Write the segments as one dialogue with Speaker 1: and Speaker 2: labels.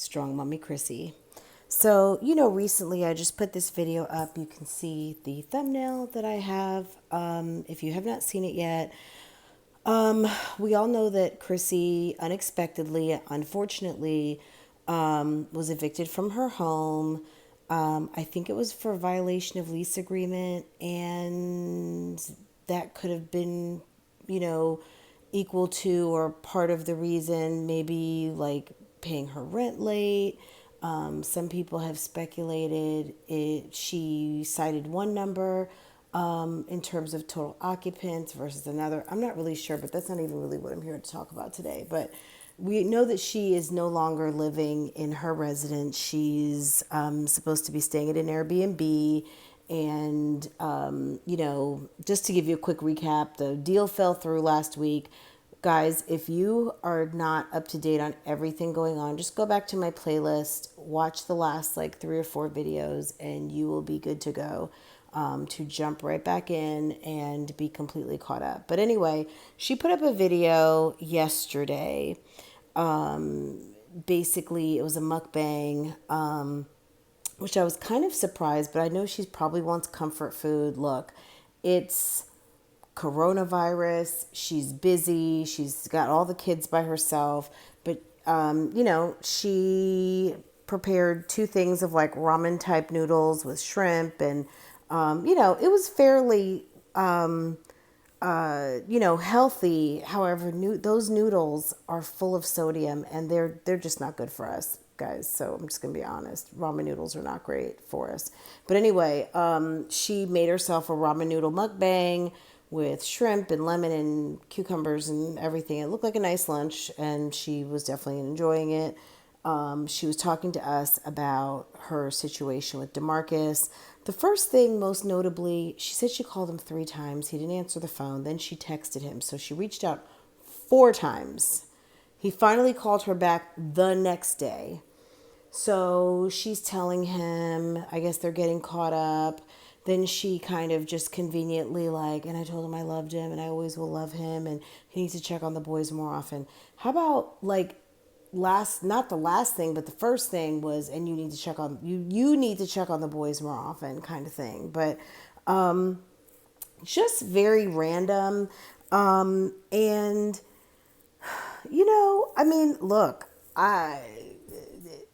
Speaker 1: Strong Mommy Chrissy. So, recently I just put this video up. You can see the thumbnail that I have. If you have not seen it yet, we all know that Chrissy unexpectedly, unfortunately, was evicted from her home. I think it was for violation of lease agreement, and that could have been, you know, equal to or part of the reason, maybe like paying her rent late. Some people have speculated she cited one number in terms of total occupants versus another. I'm not really sure, but that's not even really what I'm here to talk about today. But we know that she is no longer living in her residence. She's supposed to be staying at an Airbnb. And, just to give you a quick recap, the deal fell through last week. Guys, if you are not up to date on everything going on, just go back to my playlist, watch the last like 3 or 4 videos, and you will be good to go to jump right back in and be completely caught up. But anyway, she put up a video yesterday. Basically, it was a mukbang, which I was kind of surprised, but I know she probably wants comfort food. Look, it's coronavirus. She's busy. She's got all the kids by herself. But, she prepared 2 things of like ramen type noodles with shrimp. And, it was fairly, healthy. However, those noodles are full of sodium and they're just not good for us, guys. So I'm just going to be honest. Ramen noodles are not great for us. But anyway, she made herself a ramen noodle mukbang with shrimp and lemon and cucumbers and everything. It looked like a nice lunch, and she was definitely enjoying it. She was talking to us about her situation with DeMarcus. The first thing, most notably, she said she called him 3 times. He didn't answer the phone. Then she texted him. So she reached out 4 times. He finally called her back the next day. So she's telling him, I guess they're getting caught up. Then she kind of just conveniently like, and I told him I loved him and I always will love him and he needs to check on the boys more often. How about like not the last thing, but the first thing was, and you need to check on, you need to check on the boys more often kind of thing. But just very random. And look,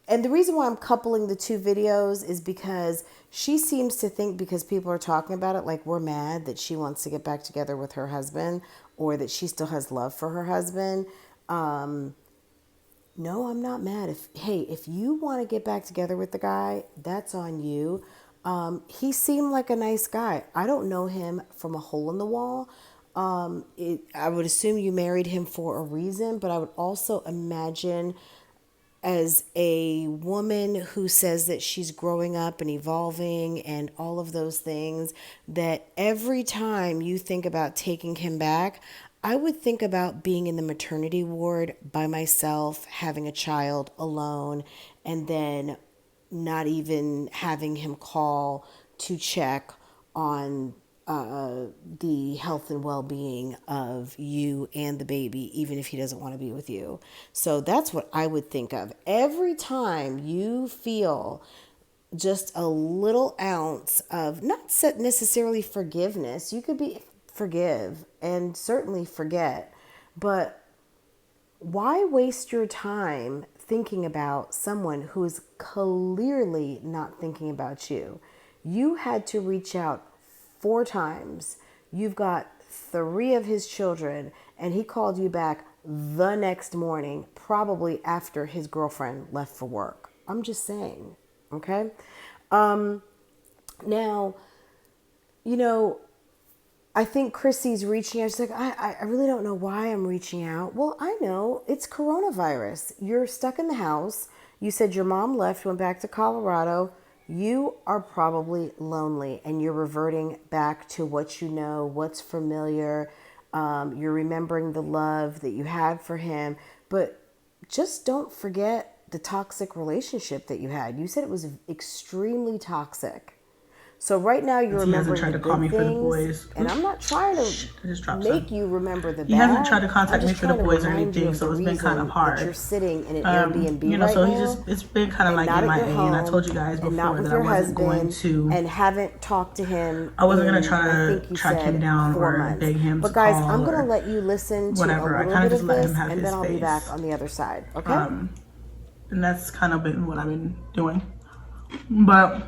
Speaker 1: and the reason why I'm coupling the 2 videos is because she seems to think, because people are talking about it, like we're mad that she wants to get back together with her husband or that she still has love for her husband. No, I'm not mad. If you want to get back together with the guy, that's on you. He seemed like a nice guy. I don't know him from a hole in the wall. I would assume you married him for a reason, but I would also imagine, as a woman who says that she's growing up and evolving and all of those things, that every time you think about taking him back, I would think about being in the maternity ward by myself, having a child alone, and then not even having him call to check on the health and well-being of you and the baby, even if he doesn't want to be with you. So that's what I would think of. Every time you feel just a little ounce of, not necessarily forgiveness, you could be forgive and certainly forget, but why waste your time thinking about someone who is clearly not thinking about you? You had to reach out 4 times. You've got 3 of his children, and he called you back the next morning, probably after his girlfriend left for work. I'm just saying, okay? Now, I think Chrissy's reaching out. She's like, I really don't know why I'm reaching out. Well, I know. It's coronavirus. You're stuck in the house. You said your mom left, went back to Colorado. You are probably lonely and you're reverting back to what you know, what's familiar. You're remembering the love that you had for him. But just don't forget the toxic relationship that you had. You said it was extremely toxic. So right now you're
Speaker 2: He hasn't
Speaker 1: remembering
Speaker 2: tried
Speaker 1: the
Speaker 2: to call
Speaker 1: good
Speaker 2: me for the
Speaker 1: things,
Speaker 2: boys.
Speaker 1: and I'm not trying to
Speaker 2: I just dropped
Speaker 1: make
Speaker 2: some.
Speaker 1: you remember the
Speaker 2: He hasn't tried
Speaker 1: bad.
Speaker 2: to
Speaker 1: I'm
Speaker 2: contact me
Speaker 1: just
Speaker 2: for the
Speaker 1: trying to
Speaker 2: boys or
Speaker 1: remind you
Speaker 2: anything,
Speaker 1: of the
Speaker 2: so it's been kind of
Speaker 1: reason that you're
Speaker 2: hard.
Speaker 1: sitting in an Airbnb right
Speaker 2: So
Speaker 1: now
Speaker 2: it's been kind of
Speaker 1: and
Speaker 2: like
Speaker 1: not at your
Speaker 2: MIA, and I
Speaker 1: home
Speaker 2: told you guys
Speaker 1: and not
Speaker 2: before
Speaker 1: with
Speaker 2: that I
Speaker 1: your
Speaker 2: wasn't going
Speaker 1: husband
Speaker 2: to,
Speaker 1: and haven't talked to him
Speaker 2: I wasn't going to
Speaker 1: in,
Speaker 2: try
Speaker 1: I
Speaker 2: to
Speaker 1: think you
Speaker 2: track him
Speaker 1: said
Speaker 2: down
Speaker 1: 4
Speaker 2: or
Speaker 1: months.
Speaker 2: beg him
Speaker 1: But
Speaker 2: to
Speaker 1: guys,
Speaker 2: call
Speaker 1: I'm going to
Speaker 2: or
Speaker 1: let you listen to a
Speaker 2: whatever. I
Speaker 1: little
Speaker 2: kind of
Speaker 1: bit
Speaker 2: just
Speaker 1: of
Speaker 2: let him
Speaker 1: this
Speaker 2: have
Speaker 1: and then
Speaker 2: his
Speaker 1: I'll be back
Speaker 2: space.
Speaker 1: on the other side, okay?
Speaker 2: And that's kind of been what I've been doing. But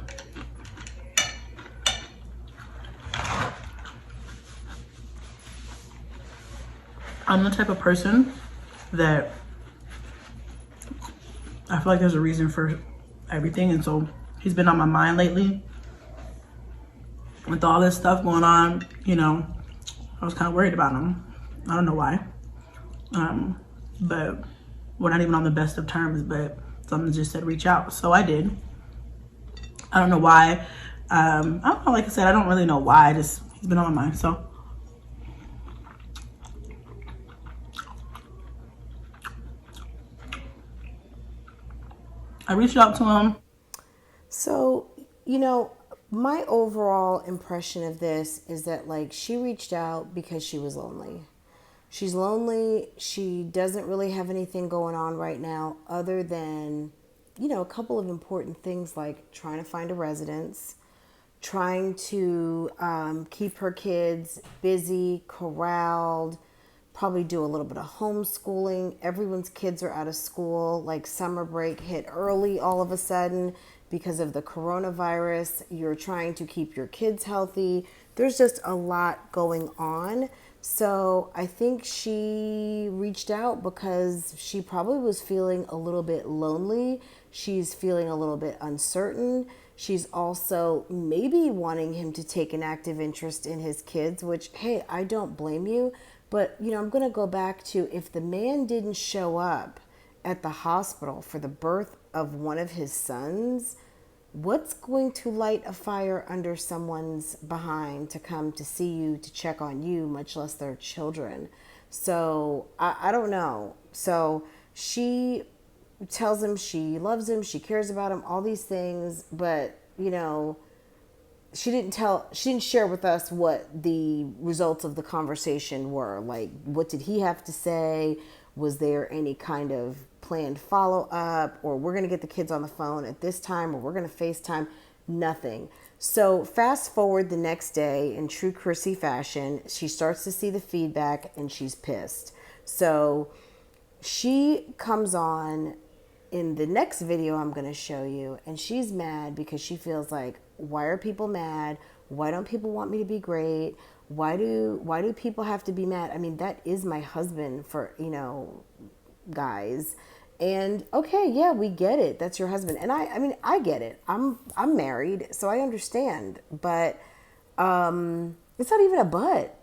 Speaker 2: I'm the type of person that I feel like there's a reason for everything. And so he's been on my mind lately. With all this stuff going on, you know, I was kind of worried about him. I don't know why. But we're not even on the best of terms, but someone just said reach out. So I did. I don't know why. I don't know, like I said, I don't really know why. He's been on my mind. So I reached out to him.
Speaker 1: So, my overall impression of this is that, like, she reached out because she was lonely. She's lonely. She doesn't really have anything going on right now other than, a couple of important things like trying to find a residence, trying to keep her kids busy, corralled, probably do a little bit of homeschooling. Everyone's kids are out of school. Like summer break hit early all of a sudden because of the coronavirus. You're trying to keep your kids healthy. There's just a lot going on. So I think she reached out because she probably was feeling a little bit lonely. She's feeling a little bit uncertain. She's also maybe wanting him to take an active interest in his kids, which, hey, I don't blame you. But, I'm going to go back to if the man didn't show up at the hospital for the birth of one of his sons, what's going to light a fire under someone's behind to come to see you, to check on you, much less their children? So I don't know. So she tells him she loves him, she cares about him, all these things, but she didn't share with us what the results of the conversation were. Like, what did he have to say? Was there any kind of planned follow-up, or we're going to get the kids on the phone at this time, or we're going to FaceTime? Nothing. So fast forward the next day, in true Chrissy fashion, she starts to see the feedback and she's pissed. So she comes on in the next video I'm going to show you, and she's mad because she feels like, why are people mad? Why don't people want me to be great? Why do people have to be mad? I mean, that is my husband, for guys. And okay, yeah, we get it, that's your husband. And I mean, I get it. I'm married, so I understand. But it's not even a but.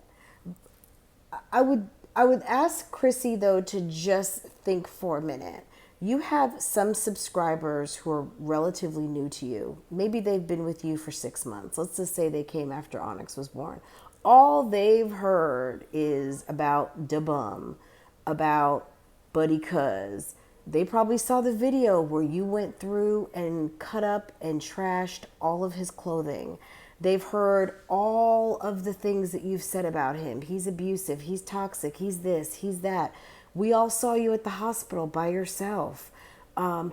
Speaker 1: I would ask Chrissy though to just think for a minute. You have some subscribers who are relatively new to you. Maybe they've been with you for 6 months. Let's just say they came after Onyx was born. All they've heard is about Da Bum, about Buddy Cuz. They probably saw the video where you went through and cut up and trashed all of his clothing. They've heard all of the things that you've said about him. He's abusive, he's toxic, he's this, he's that. We all saw you at the hospital by yourself.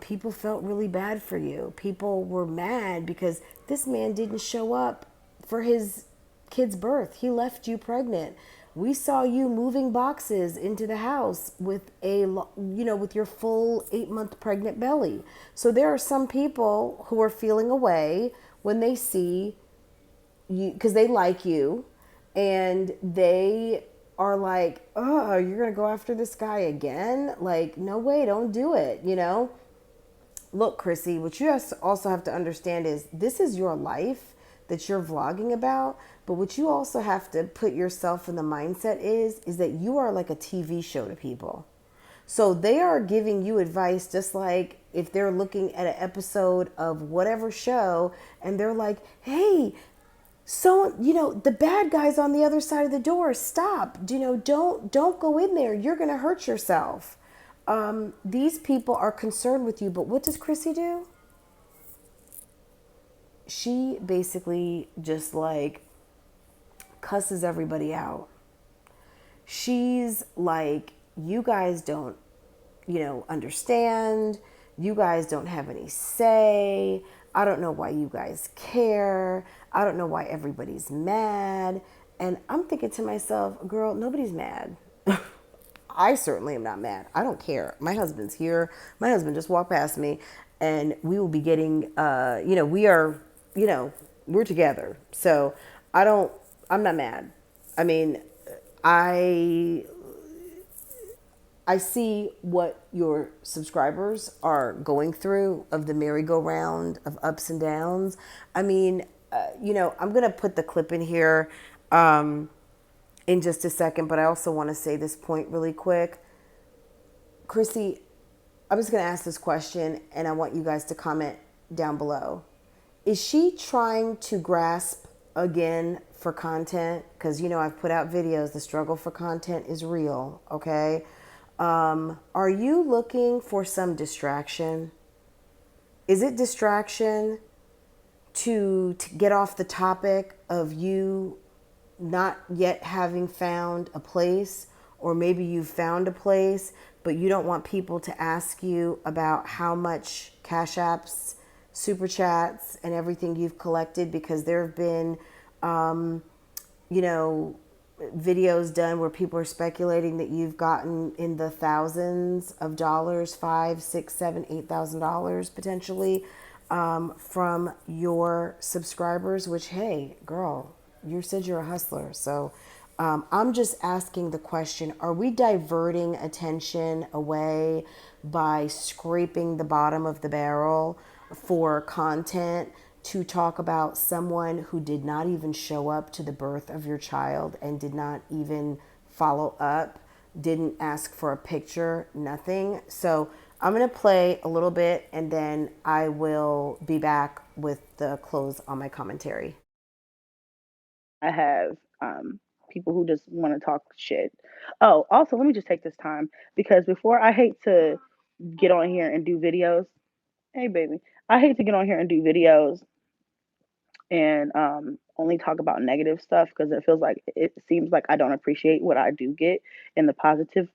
Speaker 1: People felt really bad for you. People were mad because this man didn't show up for his kid's birth. He left you pregnant. We saw you moving boxes into the house with with your full 8-month pregnant belly. So there are some people who are feeling away when they see you, because they like you, and they are like, oh, you're gonna go after this guy again? Like, no way, don't do it. Look, Chrissy, what you also have to understand is this is your life that you're vlogging about, but what you also have to put yourself in the mindset is that you are like a TV show to people. So they are giving you advice just like if they're looking at an episode of whatever show and they're like, hey, so the bad guy's on the other side of the door, stop, don't go in there, you're gonna hurt yourself. These people are concerned with you, but what does Chrissy do? she basically just like cusses everybody out. She's like, you guys don't, understand. You guys don't have any say. I don't know why you guys care. I don't know why everybody's mad. And I'm thinking to myself, girl, nobody's mad. I certainly am not mad. I don't care. My husband's here. My husband just walked past me, and we will be getting, we are, we're together. So I'm not mad. I mean, I I see what your subscribers are going through of the merry-go-round of ups and downs. I mean, I'm going to put the clip in here in just a second, but I also want to say this point really quick. Chrissy, I'm just going to ask this question and I want you guys to comment down below. Is she trying to grasp again for content? Because, I've put out videos. The struggle for content is real, okay? Are you looking for some distraction? Is it distraction to get off the topic of you not yet having found a place, or maybe you've found a place, but you don't want people to ask you about how much cash apps, super chats, and everything you've collected, because there have been, you know, videos done where people are speculating that you've gotten in the thousands of dollars, five, six, seven, $8,000 potentially, from your subscribers, which, hey, girl, you said you're a hustler. So I'm just asking the question, are we diverting attention away by scraping the bottom of the barrel for content to talk about someone who did not even show up to the birth of your child and did not even follow up, didn't ask for a picture, nothing? So I'm going to play a little bit and then I will be back with the close on my commentary.
Speaker 2: I have people who just want to talk shit. Oh, also, let me just take this time because before I hate to get on here and do videos. Hey, baby, I hate to get on here and do videos and only talk about negative stuff because it feels like it seems like I don't appreciate what I do get in the positive,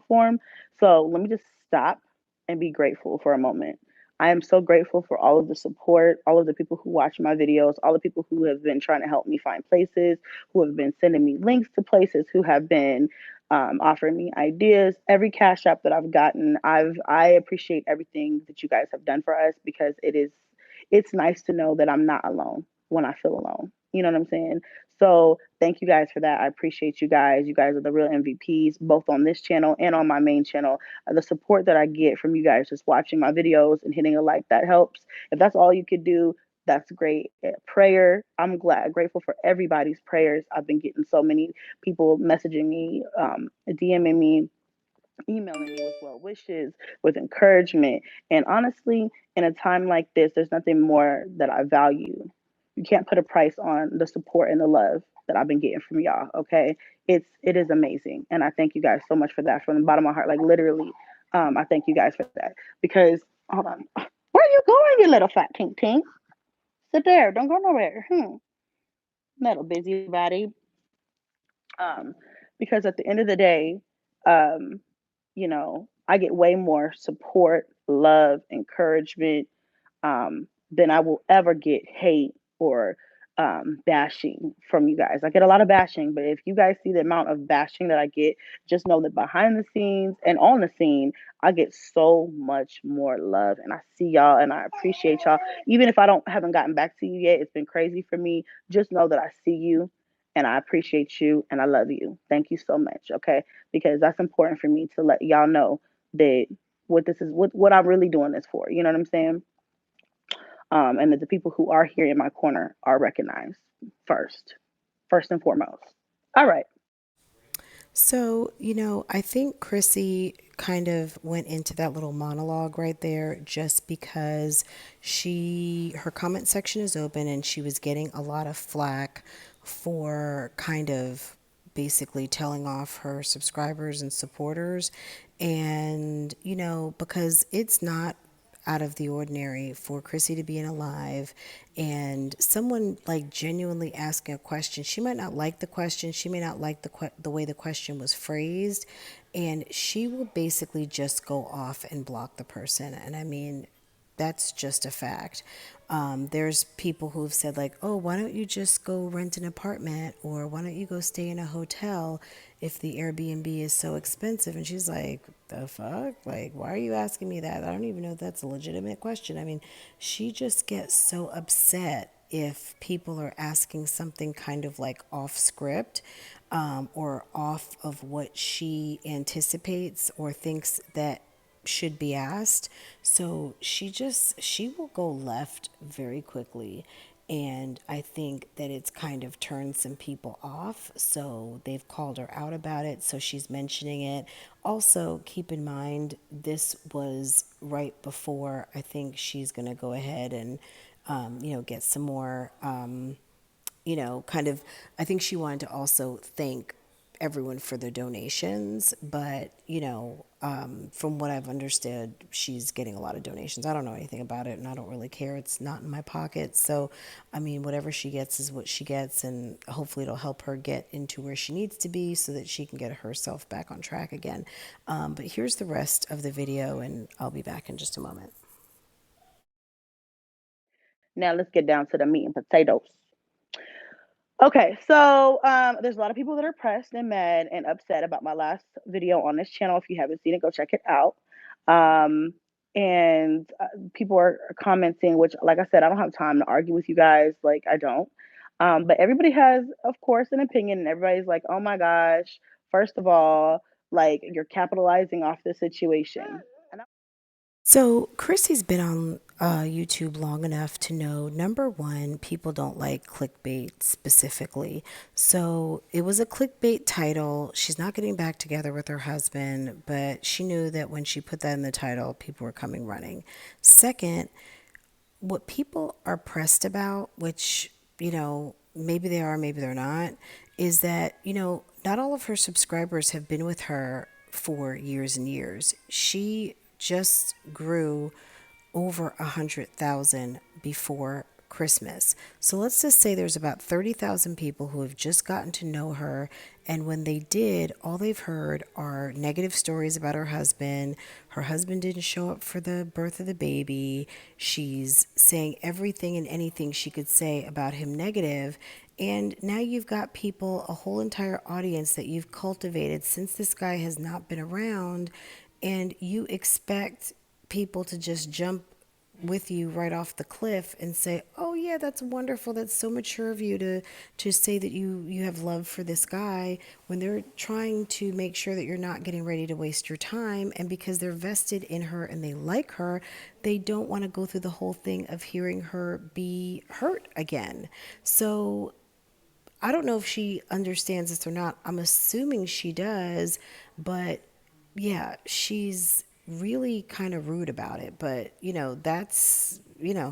Speaker 2: form. So let me just stop and be grateful for a moment. I am so grateful for all of the support, all of the people who watch my videos, all the people who have been trying to help me find places, who have been sending me links to places, who have been offering me ideas. Every cash app that I've gotten, I appreciate everything that you guys have done for us because it's nice to know that I'm not alone when I feel alone. You know what I'm saying? So thank you guys for that. I appreciate you guys. You guys are the real MVPs, both on this channel and on my main channel. The support that I get from you guys just watching my videos and hitting a like, that helps. If that's all you could do, that's great. Prayer, I'm grateful for everybody's prayers. I've been getting so many people messaging me, DMing me, emailing me with well wishes, with encouragement. And honestly, in a time like this, there's nothing more that I value. You can't put a price on the support and the love that I've been getting from y'all. Okay. It is amazing. And I thank you guys so much for that from the bottom of my heart. Like literally, I thank you guys for that. Because hold on. Where are you going, you little fat tink tink? Sit there. Don't go nowhere. Little busybody. Um, because at the end of the day, um, I get way more support, love, encouragement than I will ever get hate or bashing from you guys. I get a lot of bashing, but if you guys see the amount of bashing that I get, just know that behind the scenes and on the scene, I get so much more love, and I see y'all, and I appreciate y'all. Even if I don't haven't gotten back to you yet, it's been crazy for me. Just know that I see you, and I appreciate you, and I love you. Thank you so much. Okay, because that's important for me to let y'all know that what I'm really doing this for. You know what I'm saying? And that the people who are here in my corner are recognized first and foremost. All right.
Speaker 1: So, I think Chrissy kind of went into that little monologue right there just because her comment section is open and she was getting a lot of flack for kind of basically telling off her subscribers and supporters. And, because it's not out of the ordinary for Chrissy to be in a live and someone like genuinely asking a question. She might not like the question, she may not like the way the question was phrased, and she will basically just go off and block the person. And I mean, that's just a fact. There's people who've said like, "Oh, why don't you just go rent an apartment, or why don't you go stay in a hotel if the Airbnb is so expensive?" And she's like, "The fuck? Like, why are you asking me that? I don't even know if that's a legitimate question." I mean, she just gets so upset if people are asking something kind of like off script, or off of what she anticipates or thinks that should be asked. So she will go left very quickly. And I think that it's kind of turned some people off. So they've called her out about it. So she's mentioning it. Also, keep in mind, this was right before I think she's going to go ahead and, get some more, kind of, I think she wanted to also thank everyone for the donations, but, from what I've understood, she's getting a lot of donations. I don't know anything about it and I don't really care. It's not in my pocket. So, I mean, whatever she gets is what she gets, and hopefully it'll help her get into where she needs to be so that she can get herself back on track again. But here's the rest of the video, and I'll be back in just a moment.
Speaker 2: Now let's get down to the meat and potatoes. Okay, so there's a lot of people that are pressed and mad and upset about my last video on this channel. If you haven't seen it, go check it out. Um, and people are commenting, which, like I said, I don't have time to argue with you guys. Like, I don't. But everybody has, of course, an opinion, and everybody's like, oh my gosh, first of all, like, you're capitalizing off the situation. And
Speaker 1: So, Chrissy's been on YouTube long enough to know, number one, people don't like clickbait specifically. So, it was a clickbait title. She's not getting back together with her husband, but she knew that when she put that in the title, people were coming running. Second, what people are pressed about, which, maybe they are, maybe they're not, is that, not all of her subscribers have been with her for years and years. She just grew over 100,000 before Christmas. So let's just say there's about 30,000 people who have just gotten to know her. And when they did, all they've heard are negative stories about her husband. Her husband didn't show up for the birth of the baby. She's saying everything and anything she could say about him negative. And now you've got people, a whole entire audience that you've cultivated since this guy has not been around. And you expect people to just jump with you right off the cliff and say, "Oh yeah, that's wonderful. That's so mature of you to say that you have love for this guy," when they're trying to make sure that you're not getting ready to waste your time. And because they're vested in her and they like her, they don't want to go through the whole thing of hearing her be hurt again. So I don't know if she understands this or not. I'm assuming she does, but yeah, she's really kind of rude about it. But that's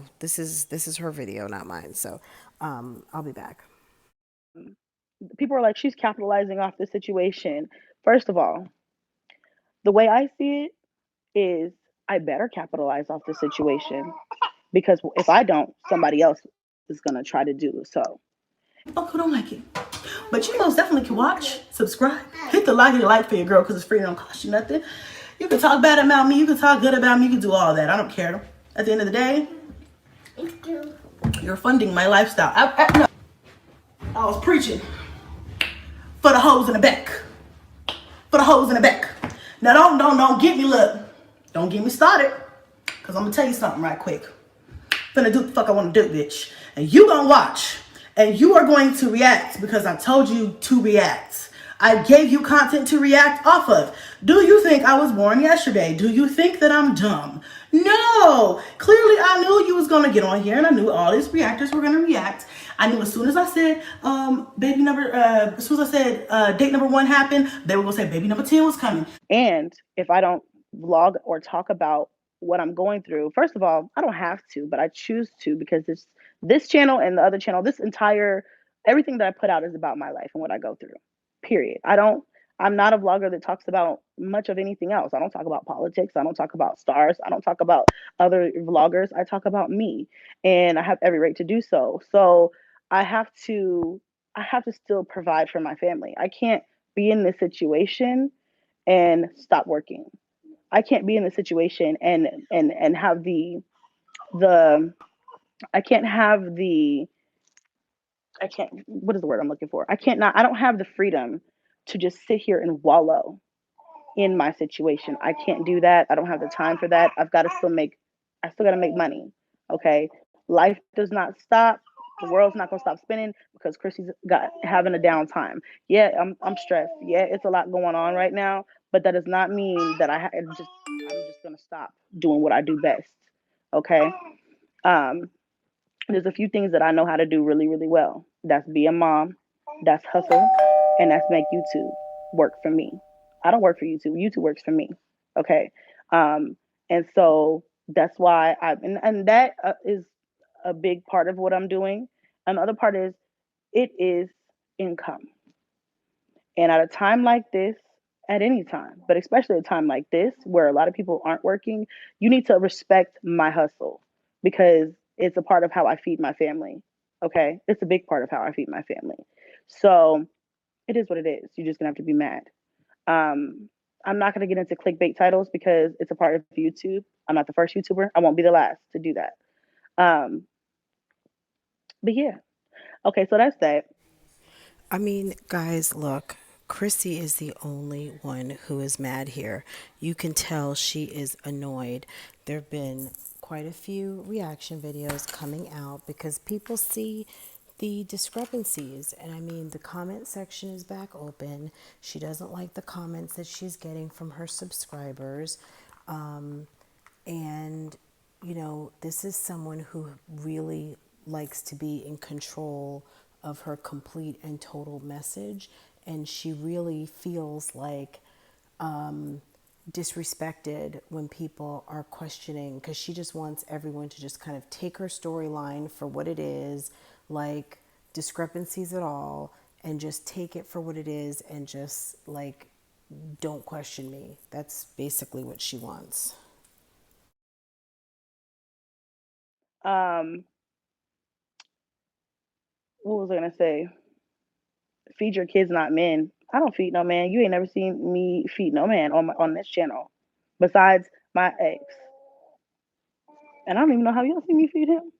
Speaker 1: this is her video, not mine. So I'll be back.
Speaker 2: people are like, she's capitalizing off the situation. First of all, the way I see it is I better capitalize off the situation because if I don't, somebody else is gonna try to do so.
Speaker 3: Fuck who don't like it. But you most definitely can watch, subscribe, hit the like for your girl because it's free, it don't cost you nothing. You can talk bad about me, you can talk good about me, you can do all that. I don't care. At the end of the day, you're funding my lifestyle. No, I was preaching for the hoes in the back. For the hoes in the back. Now don't get me, look. Don't get me started. Cause I'm gonna tell you something right quick. Finna do what the fuck I wanna do, bitch. And you gonna watch. And you are going to react because I told you to react. I gave you content to react off of. Do you think I was born yesterday? Do you think that I'm dumb? No. Clearly I knew you was gonna get on here and I knew all these reactors were gonna react. I knew as soon as I said as soon as I said date number 1 happened, they were gonna say baby number 10 was coming.
Speaker 2: And if I don't vlog or talk about what I'm going through, first of all, I don't have to, but I choose to because this channel and the other channel, this entire everything that I put out is about my life and what I go through. Period. I'm not a vlogger that talks about much of anything else. I don't talk about politics. I don't talk about stars. I don't talk about other vloggers. I talk about me, and I have every right to do so. So I have to I have to still provide for my family. I can't be in this situation and stop working. I can't be in this situation and have the I can't have the I can't what is the word I'm looking for? I don't have the freedom to just sit here and wallow in my situation. I can't do that. I don't have the time for that. I still got to make money. Okay? Life does not stop. The world's not going to stop spinning because Chrissy's got having a downtime. Yeah, I'm stressed. Yeah, it's a lot going on right now, but that does not mean that I'm just going to stop doing what I do best. Okay? Um there's a few things that I know how to do really, really well. That's be a mom, that's hustle, and that's make YouTube work for me. I don't work for YouTube. YouTube works for me. Okay. Um, and so that's why and that is a big part of what I'm doing. Another part is it is income. And at a time like this, at any time, but especially a time like this where a lot of people aren't working, you need to respect my hustle because it's a part of how I feed my family. Okay? It's a big part of how I feed my family. So it is what it is. You're just gonna have to be mad. Um, I'm not gonna get into clickbait titles because it's a part of YouTube. I'm not the first YouTuber. I won't be the last to do that. Um, but yeah. Okay, so that's that.
Speaker 1: I mean, guys, look, Chrissy is the only one who is mad here. You can tell she is annoyed. There have been quite a few reaction videos coming out because people see the discrepancies. And I mean, the comment section is back open. She doesn't like the comments that she's getting from her subscribers. And, this is someone who really likes to be in control of her complete and total message. And she really feels like disrespected when people are questioning because she just wants everyone to just kind of take her storyline for what it is, like discrepancies at all, and just take it for what it is and just like don't question me. That's basically what she wants.
Speaker 2: Um, what was I gonna say? Feed your kids, not men. I don't feed no man. You ain't never seen me feed no man on this channel, besides my ex. And I don't even know how y'all see me feed him.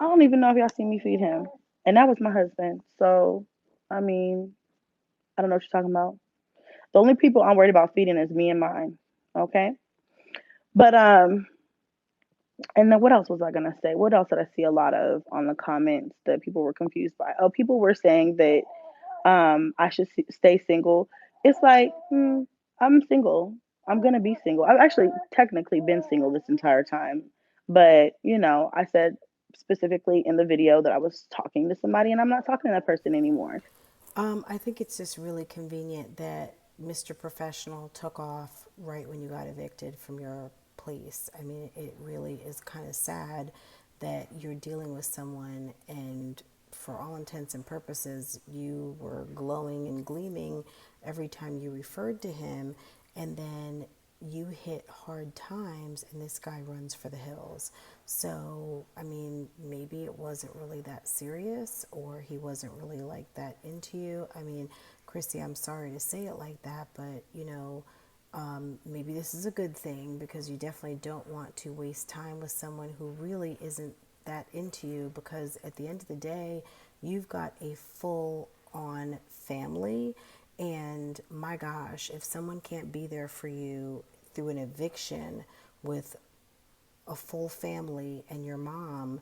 Speaker 2: I don't even know if y'all see me feed him. And that was my husband. So, I mean, I don't know what you're talking about. The only people I'm worried about feeding is me and mine. Okay. But and then what else was I gonna say? What else did I see a lot of on the comments that people were confused by? Oh, people were saying that I should stay single. It's like, I'm single. I'm gonna be single. I've actually technically been single this entire time, but I said specifically in the video that I was talking to somebody, and I'm not talking to that person anymore.
Speaker 1: I think it's just really convenient that Mr. Professional took off right when you got evicted from your place. I mean, it really is kind of sad that you're dealing with someone and for all intents and purposes, you were glowing and gleaming every time you referred to him, and then you hit hard times and this guy runs for the hills. So, I mean, maybe it wasn't really that serious or he wasn't really like that into you. I mean, Christy, I'm sorry to say it like that, but maybe this is a good thing because you definitely don't want to waste time with someone who really isn't that into you because at the end of the day, you've got a full on family. And my gosh, if someone can't be there for you through an eviction with a full family and your mom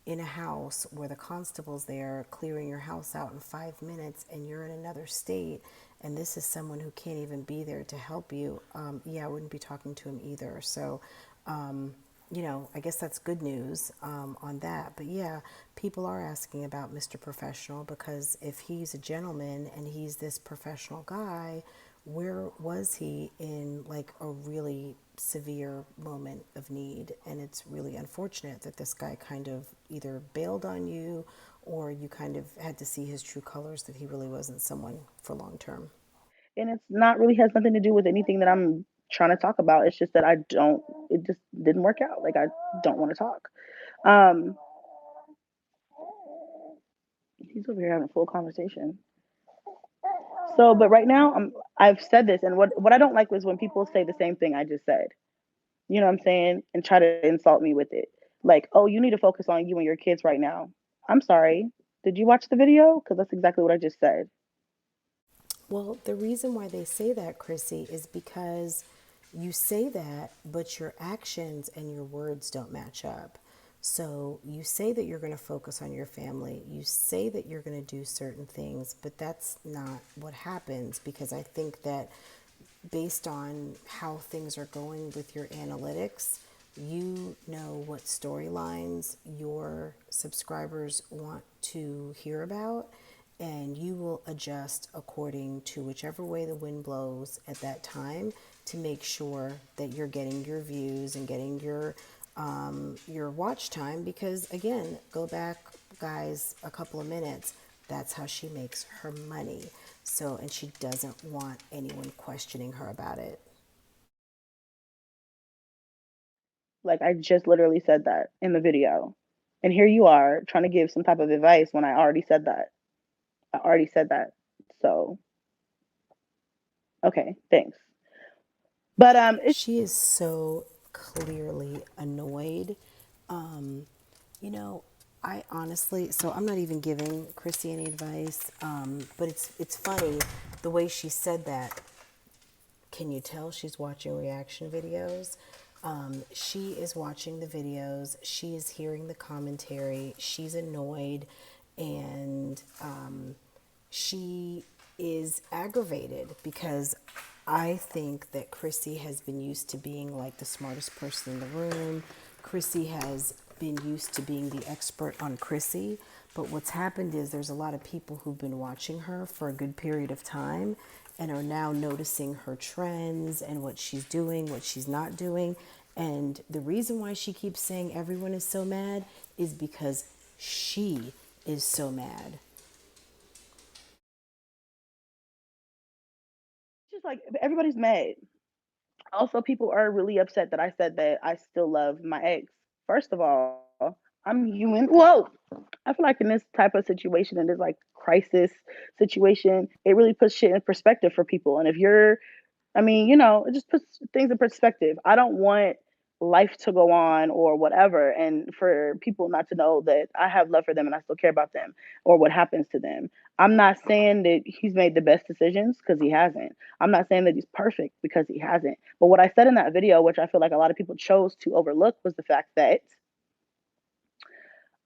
Speaker 1: in a house where the constable's there clearing your house out in 5 minutes and you're in another state and this is someone who can't even be there to help you, yeah, I wouldn't be talking to him either. So, I guess that's good news on that. But yeah, people are asking about Mr. Professional because if he's a gentleman and he's this professional guy, where was he in like a really severe moment of need? And it's really unfortunate that this guy kind of either bailed on you or you kind of had to see his true colors that he really wasn't someone for long term.
Speaker 2: and it's not really has nothing to do with anything that I'm trying to talk about. It's just that I don't. It just didn't work out. Like I don't want to talk. Um, he's over here having a full conversation. So, but right now, I've said this, and what I don't like was when people say the same thing I just said. You know what I'm saying? And try to insult me with it. Like, oh, you need to focus on you and your kids right now. I'm sorry. Did you watch the video? Because that's exactly what I just said.
Speaker 1: Well, the reason why they say that, Chrissy, is because you say that, but your actions and your words don't match up. So you say that you're going to focus on your family. You say that you're going to do certain things, but that's not what happens, because I think that based on how things are going with your analytics, you know what storylines your subscribers want to hear about, and you will adjust according to whichever way the wind blows at that time to make sure that you're getting your views and getting your watch time. Because again, go back, guys, a couple of minutes. That's how she makes her money. So, and she doesn't want anyone questioning her about it.
Speaker 2: Like, I just literally said that in the video. And here you are trying to give some type of advice when I already said that. I already said that. So, okay, thanks. But it's
Speaker 1: She is so clearly annoyed. Um, you know, I honestly, so I'm not even giving Chrissy any advice, but it's funny the way she said that. Can you tell she's watching reaction videos? She is watching the videos. She is hearing the commentary. She's annoyed, and she is aggravated because I think that Chrissy has been used to being like the smartest person in the room. Chrissy has been used to being the expert on Chrissy. But what's happened is there's a lot of people who've been watching her for a good period of time and are now noticing her trends and what she's doing, what she's not doing. And the reason why she keeps saying everyone is so mad is because she is so mad.
Speaker 2: just like everybody's mad. Also, people are really upset that I said that I still love my ex. First of all, I'm human. Whoa! I feel like in this type of situation, in this like crisis situation, it really puts shit in perspective for people. And if you're I mean, it just puts things in perspective. I don't want life to go on or whatever, and for people not to know that I have love for them and I still care about them or what happens to them. I'm not saying that he's made the best decisions because he hasn't. I'm not saying that he's perfect because he hasn't. But what I said in that video, which I feel like a lot of people chose to overlook, was the fact that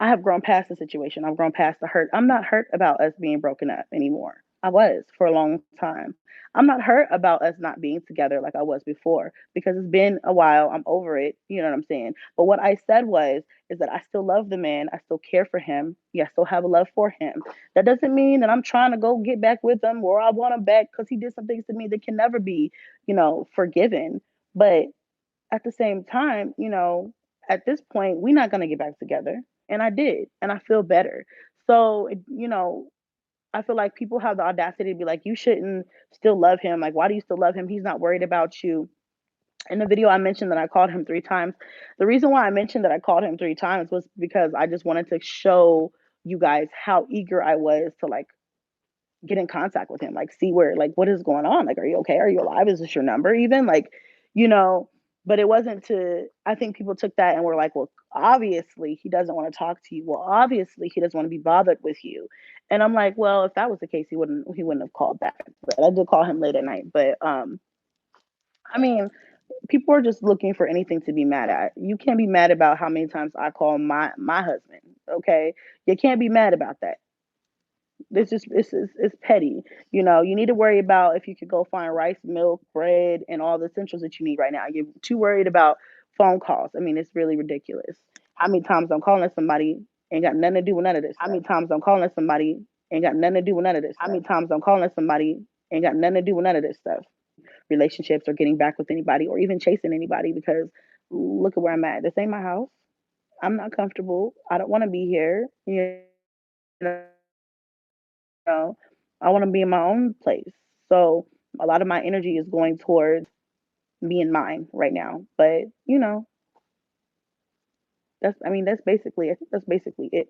Speaker 2: I have grown past the situation. I've grown past the hurt. I'm not hurt about us being broken up anymore. I was for a long time. I'm not hurt about us not being together like I was before because it's been a while. I'm over it. You know what I'm saying? But what I said was is that I still love the man. I still care for him. Yeah, I still have a love for him. That doesn't mean that I'm trying to go get back with him or I want him back because he did some things to me that can never be, forgiven. But at the same time, at this point, we're not going to get back together. And I did. And I feel better. So, I feel like people have the audacity to be like, you shouldn't still love him. Like, why do you still love him? He's not worried about you. In the video, I mentioned that I called him 3 times. The reason why I mentioned that I called him 3 times was because I just wanted to show you guys how eager I was to like get in contact with him, like see where, like, what is going on? Like, are you okay? Are you alive? Is this your number even? Like, you know, but it wasn't to, I think people took that and were like, well, obviously he doesn't want to talk to you. Well, obviously he doesn't want to be bothered with you. And I'm like, well, if that was the case, he wouldn't have called back. But I did call him late at night. But I mean, people are just looking for anything to be mad at. You can't be mad about how many times I call my husband. Okay. You can't be mad about that. It's petty. You need to worry about if you could go find rice, milk, bread, and all the essentials that you need right now. You're too worried about phone calls. I mean, it's really ridiculous. How many times I'm calling somebody ain't got nothing to do with none of this? How many times I'm calling somebody ain't got nothing to do with none of this? How many times I'm calling somebody ain't got nothing to do with none of this stuff? Relationships or getting back with anybody or even chasing anybody because look at where I'm at. This ain't my house. I'm not comfortable. I don't want to be here. Know, I want to be in my own place. So A lot of my energy is going towards me and mine right now. But that's basically, I think that's basically it.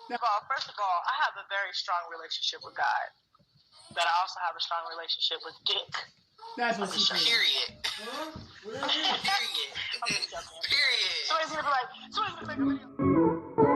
Speaker 3: First of all, I have a very strong relationship with God, but I also have a strong relationship with dick. That's what she said. Period. Period. Period. Somebody's gonna be like, somebody's gonna make a video.